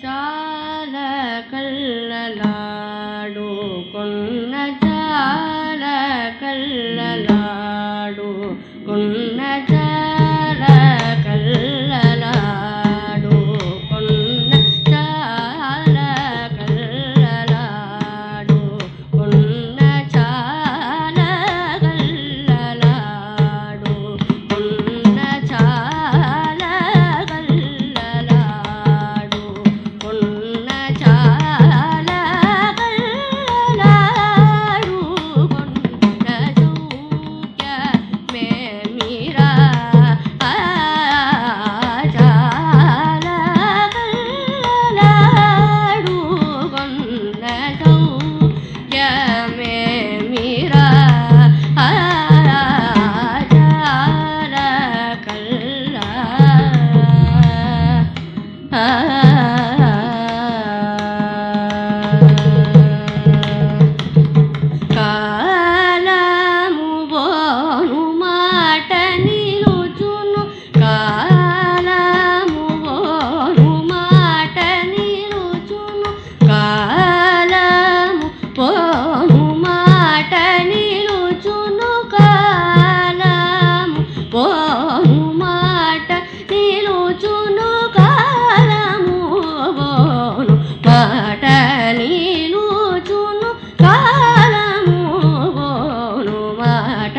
చాల కళ్ళలాడు కొన్న చాల కళ్ళలాడు కొన్న చాల కళ్ళలాడు కొన్న చాల కళ్ళలాడు కొన్న చాల కళ్ళలాడు కొన్న చాల కళ్ళలాడు కొన్న చాల కళ్ళలాడు కొన్న సౌఖ్య మేమిరా చాల కళ్ళలాడు కొన్న సౌఖ్య మేమిరా చాల కళ్ళ కాలము బోను మాట నిలుచును కాలము బోను మాట నిలుచును కాలము బోను మాట నిలుచును కాలము బోను మాట నిలుచును కాలము బోను మాట నిలుచును కాలము బోను మాట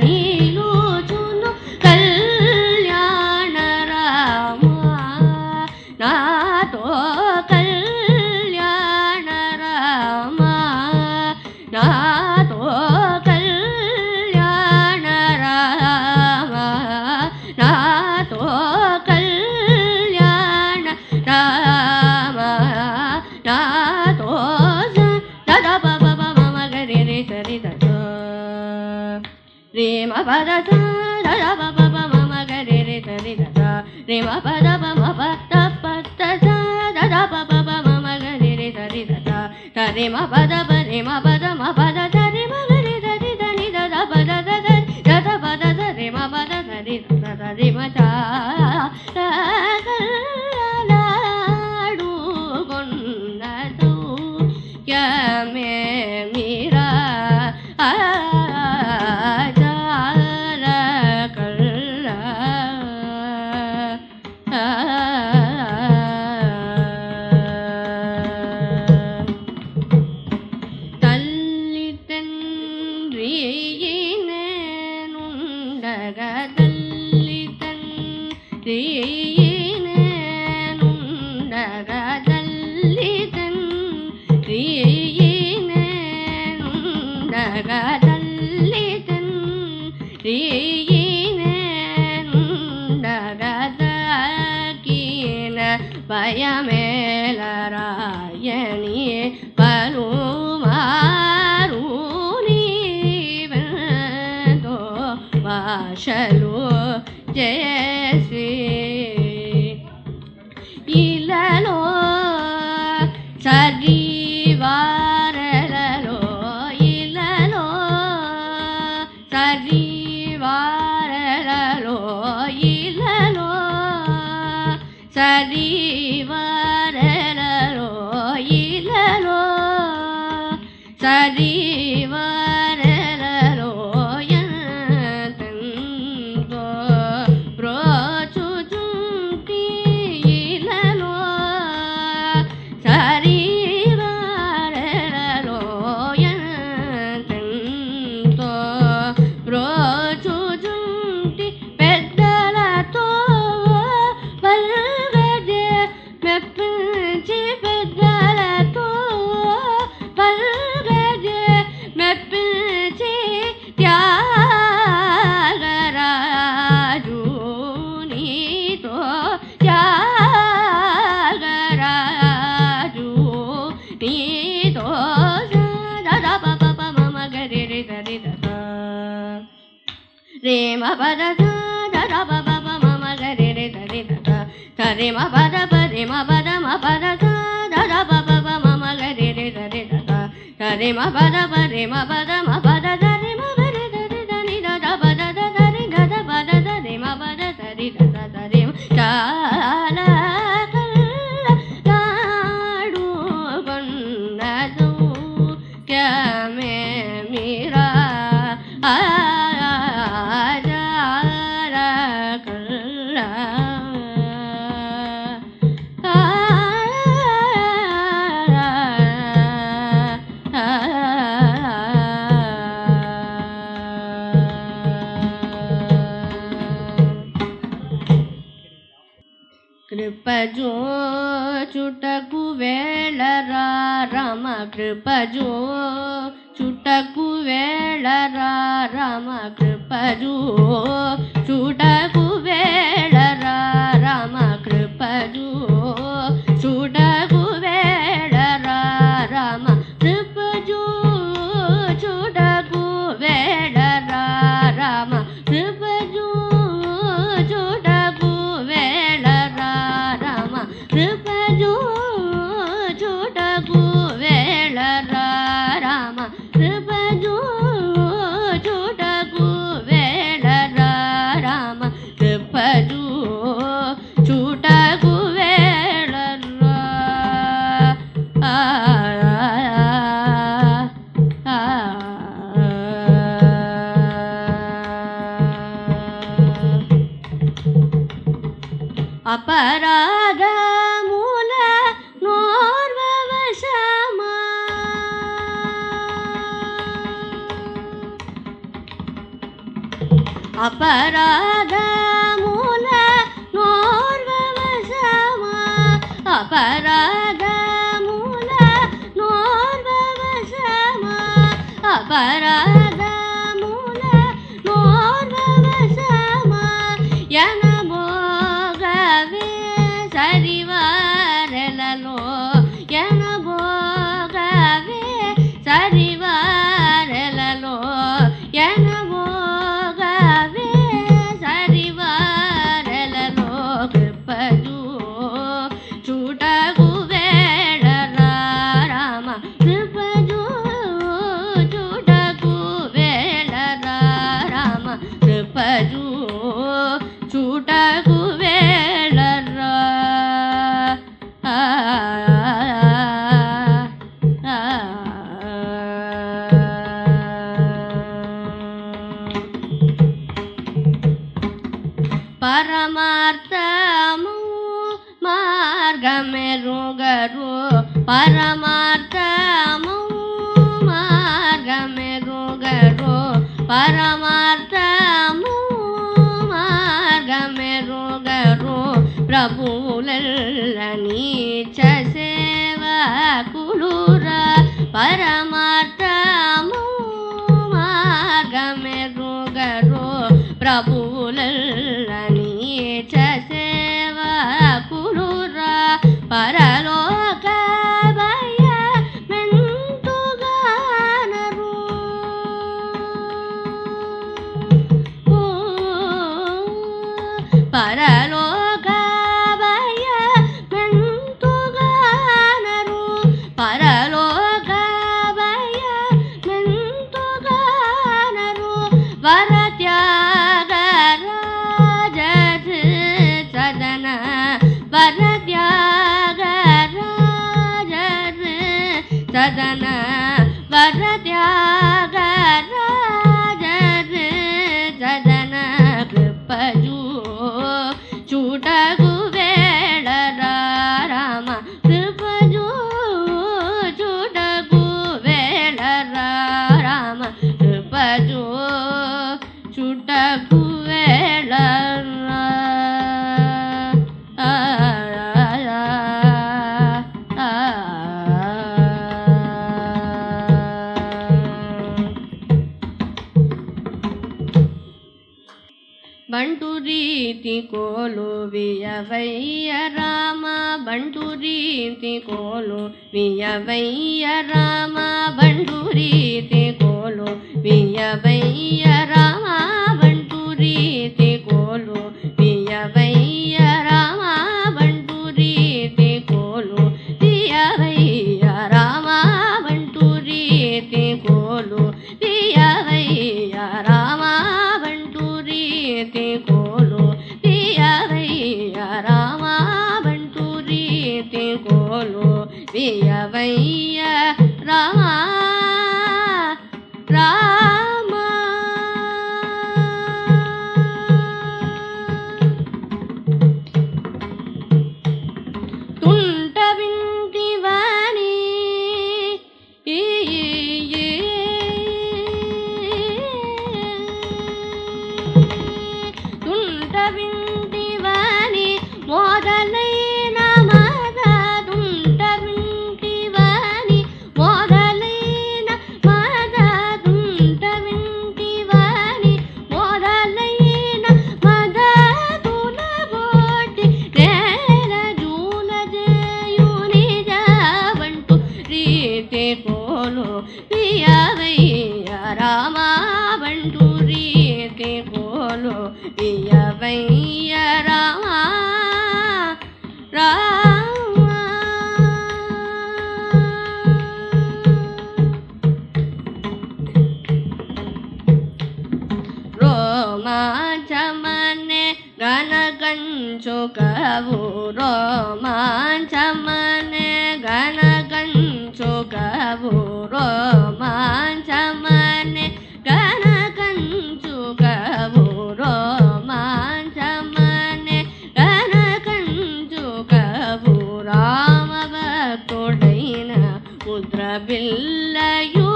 నిలుచును కళ్యాణ రామ నాతో కళ్యాణ రామ నాతో కళ్యాణ రామ నాతో కళ్యాణ రామ నాతో దద పద మమ గరి రే సరి దద రే మ పద స దద పద మమ గరి రే సరి దద రే మ పద మమ పద పద స దద పద మమ గరి రే సరి దద రే మ పద రే మ పద మ పద రే మ గరి సరి దని దద పద దద దద పద రే మ పద సరి దద రే మ చాలలాడు కొన్న సౌఖ్య మేమిరా చాల కళ్ళ తల్లి తండ్రి నేనుండగా తల్లి తండ్రి నేనుండగా తల్లి తండ్రి నేనుండగా తల్లి తండ్రి నేనుండగా తాకిన భయమేలరాయని పలుమారు నీవెంతో భాషలు చేసి ఇలలో సజీవారలలో ఇలలో సజీవారలలో ఇలలో సజీవారలలో ఇలలో సజీవారలలో ఎంతో బ్రోచుచుంటి ఇలలో సజీవారలలో ఎంతో బ్రోచుచుంటి పెద్దలతో పల్గజే మెప్పించి పెద్దలతో పల్గజే మెప్పించి త్యాగరాజు నీతో త్యాగరాజు నీతో దద పప మమ గరి రి దరి దద రే మ పద దద పప మమ గరి రి దరి దద రే మ పద రే మ పద మ పద దద పప మమ గరి రి దరి దద రే మ పద రే మ పద మ పద రే మ గరి దరి దని దద పద దరి గద పద రే మ పద దరి దద రే చాల కళ్ళ కృపజో చుటకు వేళరా రమ కృపజో చుటకు వేళరా రమ కృపజో చుటకు వేళరా రమ కృపజో చుటకు వేళరా రమ కృపజో చుటకు వేళరా రమ కృపజో చుటకు వేళరా రమ కృపజో చుటకు వేళరా రమ కృపజో చుటకు వేళరా రమ కృపజో చుటకు వేళరా అపరాధమూల నోర్వవశమా అపరాధమూల నోర్వవశమా అపరాధమూల నోర్వవశమా అపరాధమూల నోర్వవశమా ఎనబోగవే సరివారెలలో ఎనబోగవే సరివారెలలో ఎనబోగవే సరివారెలలో కృపజో చుటకు వేళరా రామ కృపజో చుటకు వేళరా రామ కృపజో చుటకు వేళరా పరమార్థము మార్గమెరుగరు పరమార్థము మార్గమెరుగరు పరమార్థము మార్గమెరుగరు ప్రభువులల్ల నీచ సేవకులురా పరమార్థము మార్గమెరుగరు ప్రభువులల్ల నీచ సేవకులురా పరలోక భయమెంతుగానరు పరలోక భయమెంతుగానరు పరలోక భయమెంతుగానరు వరత్యాగరాజ సదన వరత్యాగరాజ సదన వరత్యాగరాజ సదన కృపజో చుటకు వేళరా రామ కృపజో చుటకు వేళరా రామ కృపజో చుటకు వేళరా బంటు రీతి కోలు వియవయ్య రామ బంటు రీతి కోలు వియవయ్య రామ బంటు రీతి కోలు వియవయ్య రామ బంటు రీతి కోలు వియవయ్య రామ బంటు రీతి కోలు వియవయ్య రామ బంటు రీతి కోలు వియవయ్య రామ బంటు రీతి కోలు వియవయ్య రామ బంటు రీతి కోలు వియవయ్య రామ రామ తుంట వింటివాణి తుంట వింటివాణి మొదలైన ಕಂಚುಕವು ರೋಮಾಂಚ ಮನೆ ಗಣ ಕಂಚುಕವು ರೋಮಾಂಚ ಮನೆ ಗಣ ಕಂಚುಕವು ರೋಮಾಂಚ ಮನೆ ಗಣ ಕಂಚುಕವು ರಾಮ ಭಕ್ತೊಡೈನ ಮುದ್ರ ಬಿಲ್ಲಯೂ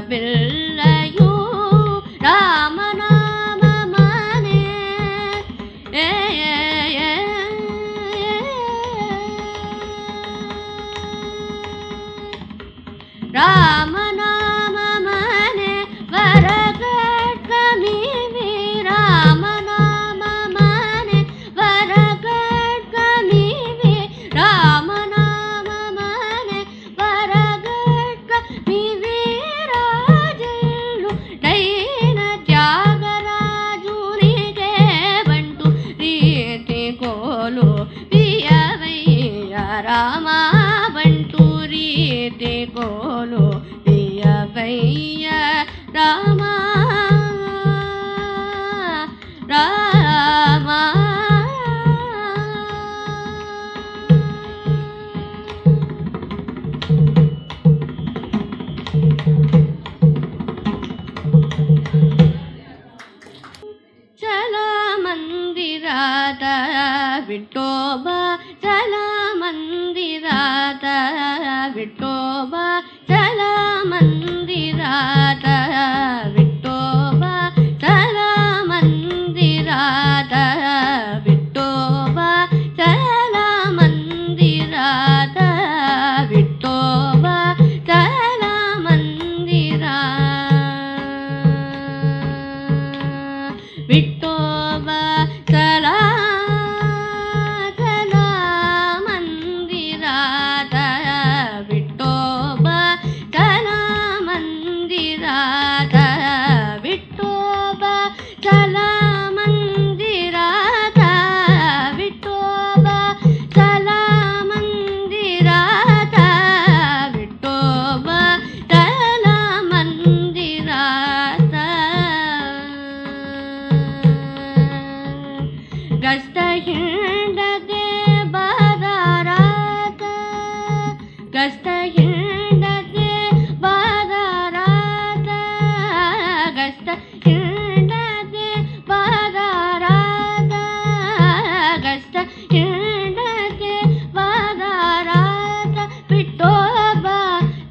ಬಿಲ್ಲಯೂ ರಾಮನಾಮ ಮನೆ ರಾಮನಾಮ ಮನೆ ವರಗಡ್ಕಮಿವಿ ರಾಮನಾಮ ಮನೆ ವರಗಡ್ಕಮಿವಿ ರಾಮನಾಮ ಮನೆ ವರಗಡ್ಕಮಿವಿ ರಾಮ ಬಂಟು ರೀತಿ ಕೋಲು ಪಿಯವಯ್ಯ ರಾಮ ರಾಮ ಚಲ ಮಂದಿರಾದ ವಿಠೋಬ ಚಲ ಮಂದಿರಾದ ವಿಠೋಬ ಚಲ ಮಂದಿರಾದ ವಿಠೋಬ ಚಲ ಮಂದಿರಾದ ವಿಠೋಬ ಚಲ ಮಂದಿರಾದ ವಿಠೋಬ ಚಲ ಮಂದಿರ ವಿಠೋಬ ಚಲ ಗಸ್ತ ಹಿಂಡದೆ ಬಾದಾರಾತ ಗಸ್ತ ಹಿಂಡದೆ ಬಾದಾರಾತ ಗಸ್ತ ಹಿಂಡದೆ ಬಾದಾರಾತ ಗಸ್ತ ಹಿಂಡದೆ ಬಾದಾರಾತ ವಿಠೋಬ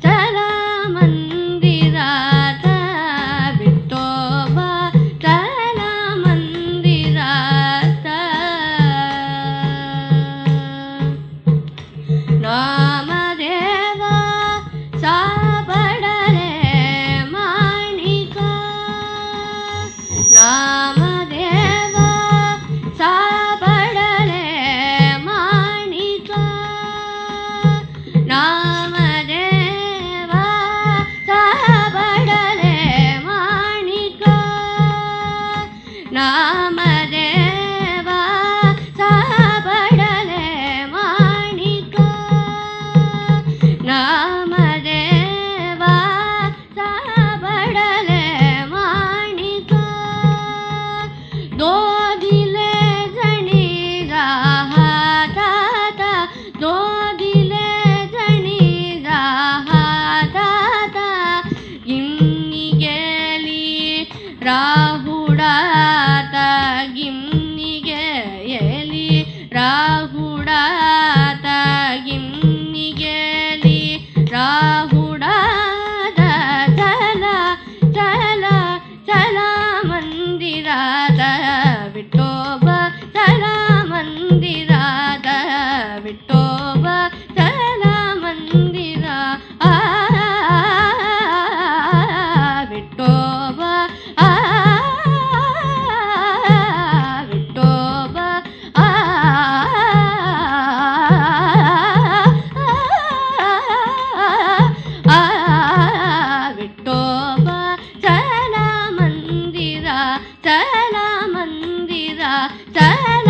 ಚಲ ಮಂದಿರಾತ ವಿಠೋಬ ಚಲ ಮಂದಿರಾತ ನಾಮದೇವ ಸಾಪಡಲೆ ಮಾಣಿಕ ನಾಮದೇವ ಸಾಪಡಲೆ ಮಾಣಿಕ ನಾಮದೇವ ಸಾಪಡಲೆ ಮಾಣಿಕ ನಾಮದೇವ ಸಾಪಡಲೆ ಮಾಣಿಕ ನಾಮದೇವ ಸಾಪಡಲೆ ಮಾಣಿಕ ದೋದಿಲೆ ಜಣಿಗ ಹಾದಾತ ದೋದಿಲೆ ಜಣಿಗ ಹಾದಾತ ಗಿಮ್ನಿಗೆಲಿ ರಾಹುಡಾತ ಗಿಮ್ನಿಗೆ ಎಲಿ ರಾಹುಡಾತ ಗಿಮ್ನಿಗೆಲಿ ರಾಹುಡಾದ ಚಲ ಚಲ ಚಲ ಮಂದಿರಾದ ವಿಠೋಬ ಚಲ ಮಂದಿರಾದ ವಿಠೋಬ ಚಲ ಮಂದಿರ ವಿಠೋಬ ವಿಠೋಬ ವಿಠೋಬ ಚಲ ಮಂದಿರ ಚಲ ಮಂದಿರ ಚಲ